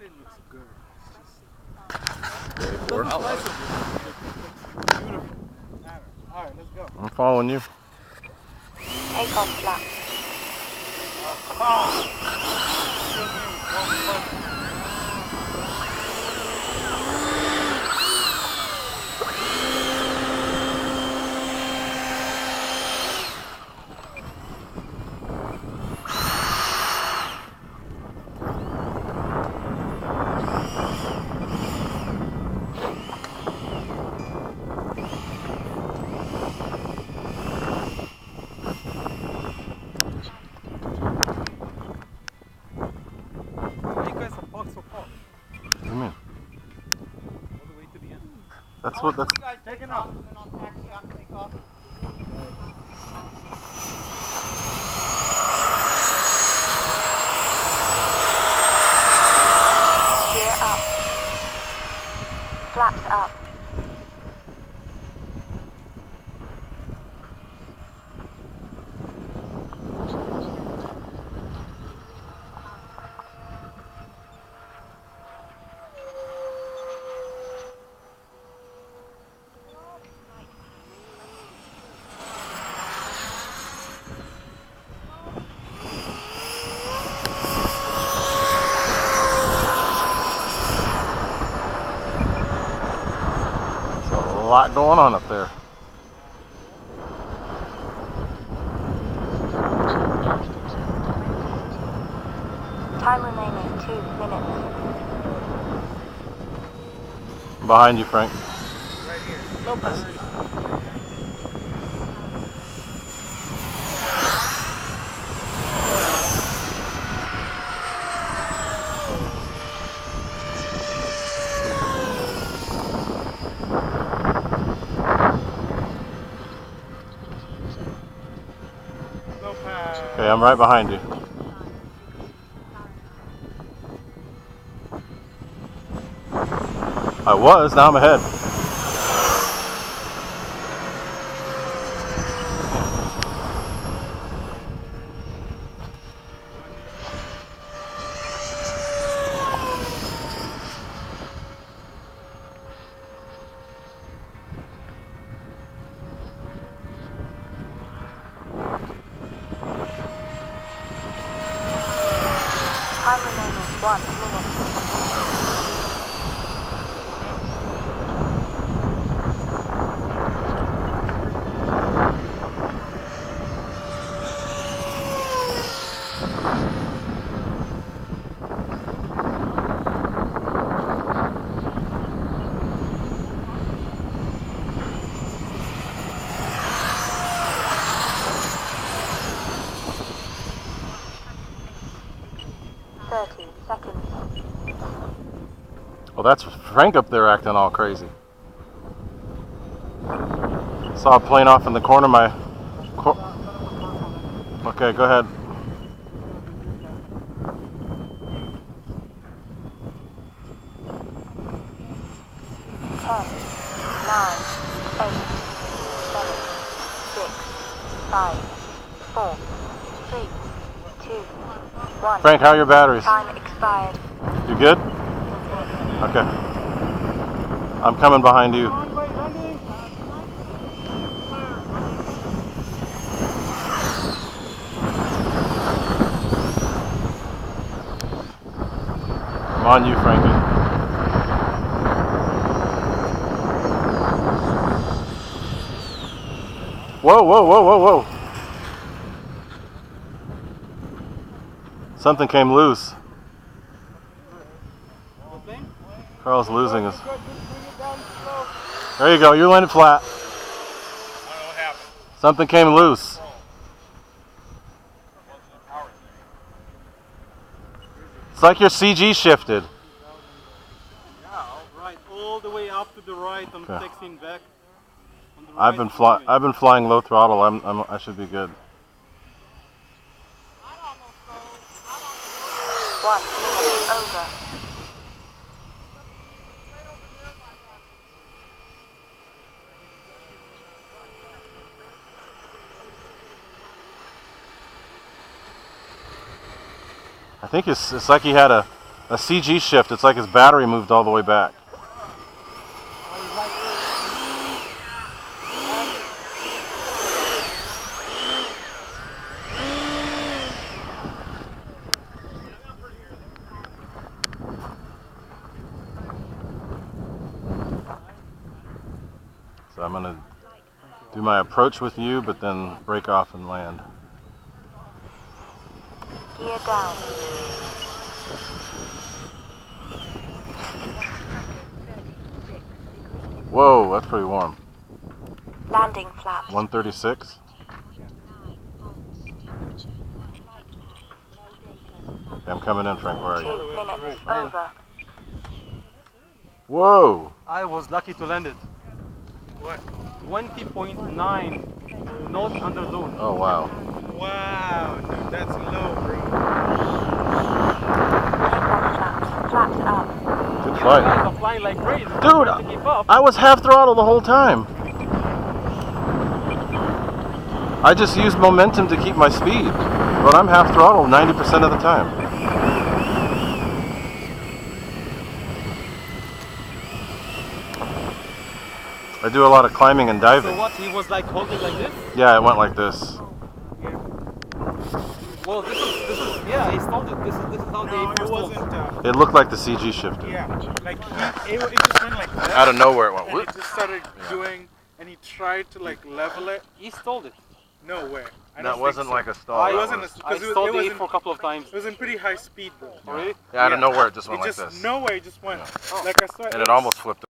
It looks good. A-4. Beautiful. Alright, let's go. I'm following you. Takeoff flaps. What do you mean? All the way to the end. That's what that's. Taking off. Gear up. Flaps up. A lot going on up there. Time remaining 2 minutes. Behind you, Frank. Right here. I see. No pass. Okay, I'm right behind you. I was, now I'm ahead. Time remaining 1 minute. Seconds. Well, that's Frank up there acting all crazy. Saw a plane off in the corner of my... Okay, go ahead. Ten, 9, 8, 7, 6, 5, 4, 3, 2, 1. Frank, how are your batteries? Time expired. You good? Okay. I'm coming behind you. I'm on you, Frankie. Whoa, whoa, whoa, whoa, whoa. Something came loose. Carl's losing us. There you go, you're landing flat. I don't know what happened. Something came loose. It's like your CG shifted. Yeah, right. All the way up to the right. I'm Okay. texting back. On the I've been flying low throttle. I should be good. 1 minute over. I think it's like he had a A CG shift. It's like his battery moved all the way back. So I'm gonna do my approach with you, but then break off and land. Gear down. Whoa, that's pretty warm. Landing flaps. 136. Okay, I'm coming in, Frank. Where are 2 you? minutes over. Whoa! I was lucky to land it. What? 20.9 knots under zone. Oh wow. Wow, dude, that's low, bro. Takeoff flaps. Flaps up. Good You flight. guys are flying like crazy. Dude, To keep up. I was half throttle the whole time. I just used momentum to keep my speed, but I'm half throttle 90% of the time. I do a lot of climbing and So diving. what? He was like holding like this? Yeah, it went like this. Well, this is yeah. He stalled it. This is how they. No, it wasn't. It looked like the CG shifted. Yeah, like it just went like that. Out of nowhere it went. And it just started doing, and he tried to like level it. He stalled it. No way. I That don't wasn't think so. like a stall. It that wasn't was- I because stalled it the was A-4 a couple of times. It was in pretty high speed though. Oh, really? Yeah, out of Yeah. nowhere it just It went like just this. no way, it just went Oh. like I saw. And it almost flipped.